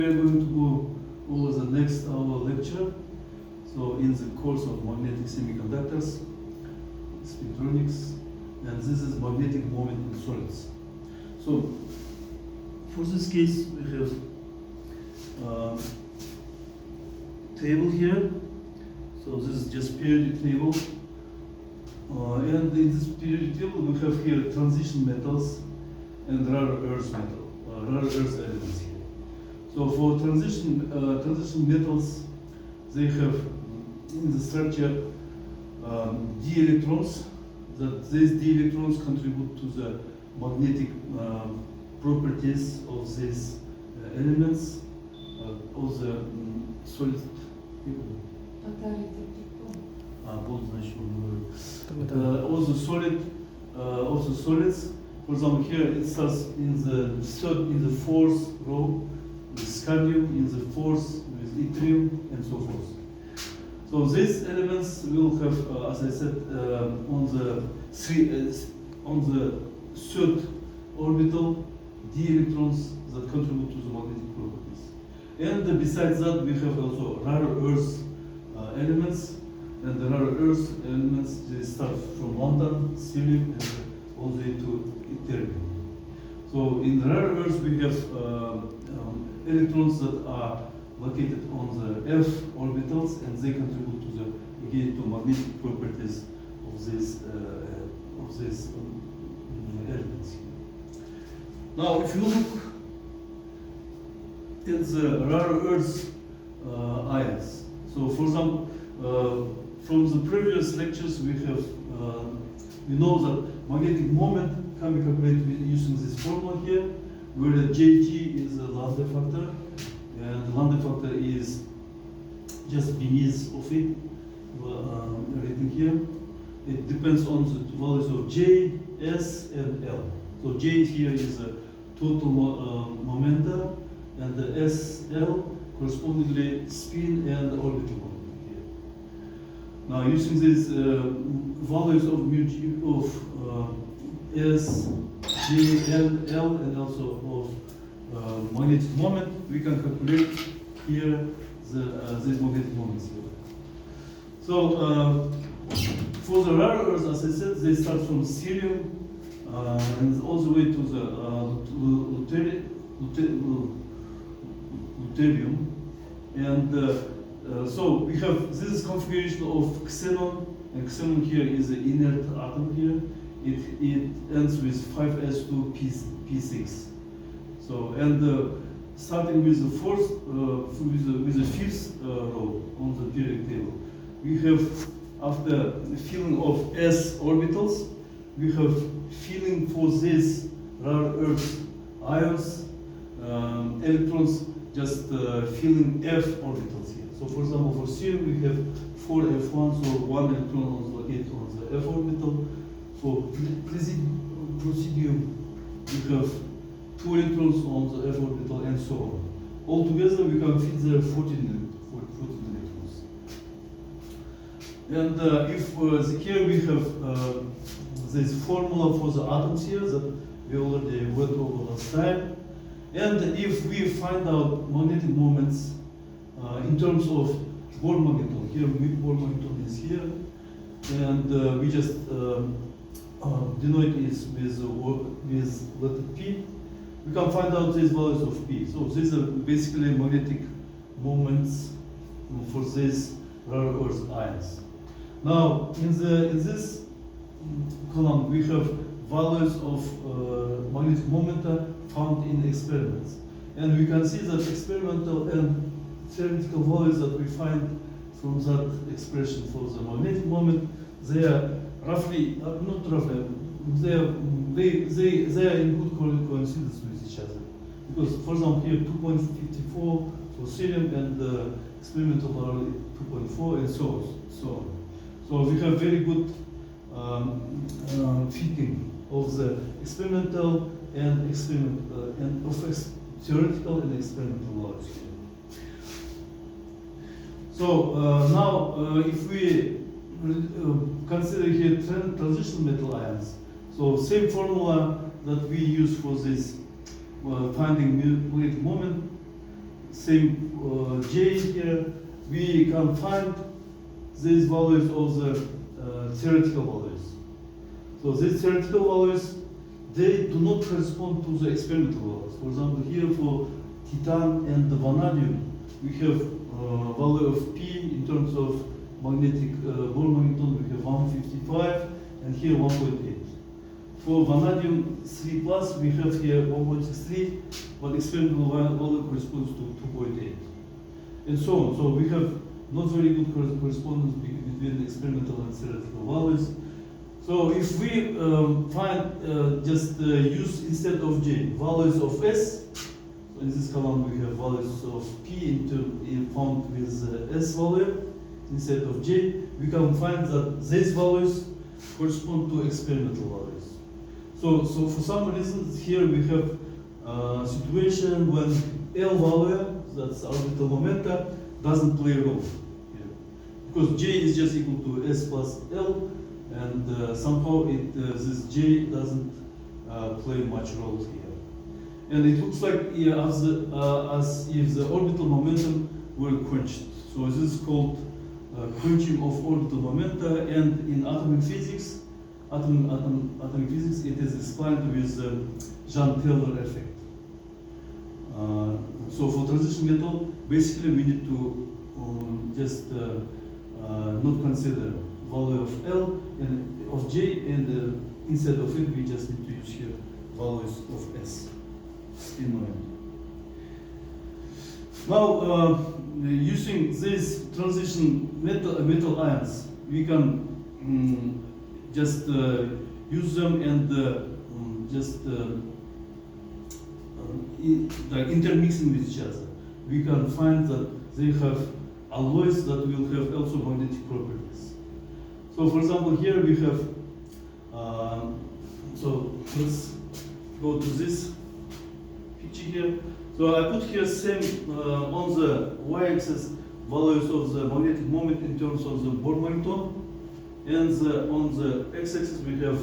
We are going to go over the next hour lecture. So in the course of magnetic semiconductors, spectronics, and this is magnetic moment in solids. So for this case we have table here. So this is just periodic table. And in this periodic table we have here transition metals and rare earth elements here. So for transition metals, they have in the structure d electrons. That these d electrons contribute to the magnetic properties of these elements, of the solid. Also solids. For example, here it starts in the fourth row with scandium, in the fourth with yttrium, and so forth. So these elements will have, as I said, on the third orbital, d electrons that contribute to the magnetic properties. And besides that, we have also rare earth elements. And the rare earth elements, they start from London, cerium, and all the way to yttrium. So in rare earth, we have electrons that are located on the f orbitals, and they contribute to magnetic properties of these elements. Now, if you look at the rare earth ions, so for example, from the previous lectures, we know that magnetic moment can be calculated using this formula here, where the Jt is the lambda factor, and the lambda factor is just beneath of it, written here. It depends on the values of J, S, and L. So J here is the total momenta, and the SL correspondingly spin and orbital moment. Now, using these values of S, J, L, and also of magnetic moment, we can calculate here these magnetic moments here. So, for the rare earths, as I said, they start from cerium and all the way to the deuterium, and so we have this configuration of xenon, and xenon here is the inert atom here. It ends with 5s2 p6. So, and starting with the fourth, with the fifth row on the periodic table, we have, after filling of s orbitals, we have filling for these rare earth ions, electrons just filling f orbitals here. So for example, for cerium we have 4 f1, so 1 electron is located on the f orbital. For praseodymium we have 2 electrons on the f orbital, and so on. Altogether we can fit there 14 electrons. And if here we have this formula for the atoms here that we already went over last time. And if we find out magnetic moments in terms of Bohr magneton, here Bohr magneton is here, and we just denote it with letter P, we can find out these values of P. So these are basically magnetic moments for these rare earth ions. Now, in this column, we have values of magnetic momenta found in experiments. And we can see that experimental and theoretical values that we find from that expression for the magnetic moment, they are roughly, not roughly, they are in good coincidence with each other. Because, for example, here 2.54 for cerium, and the experimental value 2.4, and so on. So we have very good fitting of the experimental and of theoretical and experimental values here. So now, if we consider here transition metal ions, so same formula that we use for this finding magnetic moment, same J here, we can find these values of the theoretical values. So these theoretical values, they do not correspond to the experimental values. For example, here for titan and the vanadium, we have value of P in terms of magnetic Bohr magneton, we have 155, and here 1.8. For vanadium 3 plus, we have here 1.63, but experimental value corresponds to 2.8, and so on. So we have not very good correspondence between the experimental and theoretical values. So if we just use instead of J values of S, so in this column we have values of P found with S value instead of J, we can find that these values correspond to experimental values. So for some reasons here we have a situation when L value, that's orbital momenta, doesn't play a role here. Because J is just equal to S plus L, and somehow this J doesn't play much role here. And it looks like as if the orbital momentum were quenched. So this is called quenching of orbital momenta, and in atomic physics, it is explained with the Jahn-Teller effect. So for transition method, basically we need to just not consider value of L and of J, and instead of it we just need to use here values of S in moment. Now using these transition metal ions, we can just use them and like intermixing with each other. We can find that they have alloys that will have also magnetic properties. So for example, here we have, so let's go to this picture here. So I put here same on the y-axis values of the magnetic moment in terms of the Bohr magneton, and on the x-axis we have